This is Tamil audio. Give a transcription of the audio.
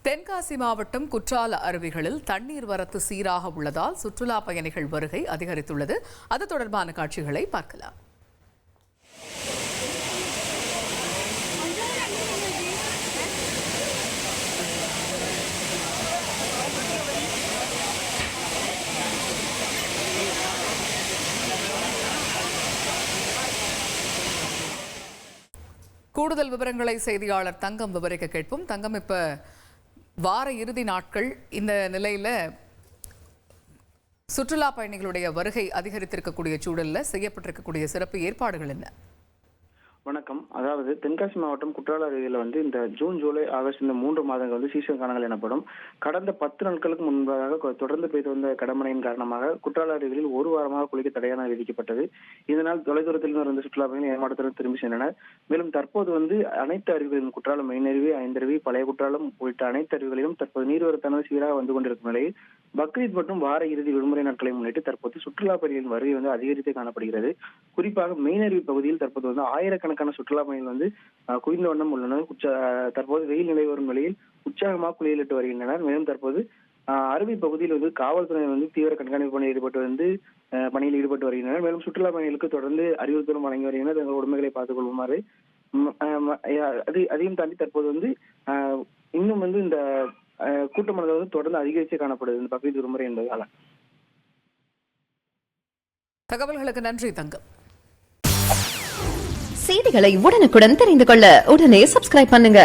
தென்காசி மாவட்டம் குற்றால அருவிகளில் தண்ணீர் வரத்து சீராக உள்ளதால் சுற்றுலா பயணிகள் வருகை அதிகரித்துள்ளது. அது தொடர்பான காட்சிகளை பார்க்கலாம். கூடுதல் விவரங்களை செய்தியாளர் தங்கம் விவரிக்க கேட்போம். தங்கம், இப்ப வார இறுதி நாட்கள், இந்த நிலையில சுற்றுலா பயணிகளுடைய வருகை அதிகரித்திருக்கக்கூடிய சூழல்ல செய்யப்பட்டிருக்கக்கூடிய சிறப்பு ஏற்பாடுகள் என்ன? வணக்கம். அதாவது தென்காசி மாவட்டம் குற்றால அருவியில் இந்த ஜூன், ஜூலை, ஆகஸ்ட் இந்த 3 மாதங்கள் சீசன் காலங்கள் எனப்படும். கடந்த 10 நாட்களுக்கு முன்பாக தொடர்ந்து பெய்து வந்த கடமழையின் காரணமாக குற்றால அருவிகளில் ஒரு வாரமாக குளிக்க தடையான விதிக்கப்பட்டது. இதனால் தொலைதூரத்தில் இருந்த சுற்றுலா பயணிகள் ஏமாற்றத்துடன் திரும்பி சென்றனர். மேலும் தற்போது அனைத்து அருவிகளிலும் குற்றாலம் மெயின் அருவி, ஐந்தருவி, பழைய குற்றாலம் உள்ளிட்ட அனைத்து அருவிகளிலும் தற்போது நீர்வரத்தானது சீராக வந்து கொண்டிருக்கும் நிலையில் பக்ரீத் மற்றும் வார இறுதி விடுமுறை நாட்களை முன்னிட்டு தற்போது சுற்றுலா பயணிகளின் வருகை அதிகரித்தே காணப்படுகிறது. குறிப்பாக மெயின் அருவி பகுதியில் தற்போது ஆயிரக்கணக்கான சுற்றுலா பயணிகள் குவிந்த வண்ணம் உள்ளனர். தற்போது வெயில் நிலை வரும் நிலையில் உற்சாகமாக குளியலிட்டு வருகின்றனர். மேலும் தற்போது அருவி பகுதியில் காவல்துறையினர் தீவிர கண்காணிப்பு பணியில் ஈடுபட்டு வருகின்றனர். மேலும் சுற்றுலா பயணிகளுக்கு தொடர்ந்து அறிவுறுத்தலும் வழங்கி வருகின்றனர். தங்கள் உடைமைகளை பார்த்துக் கொள்ளுமாறு. அதையும் தாண்டி தற்போது இன்னும் இந்த கூட்டமானது தொடர்ந்து அதிகரித்து காணப்படுது இந்த பக்ரீத் விடுமுறை என்பதால. தகவல்களுக்கு நன்றி தங்கம். செய்திகளை உடனுக்குடன் தெரிந்து கொள்ள உடனே சப்ஸ்கிரைப் பண்ணுங்க.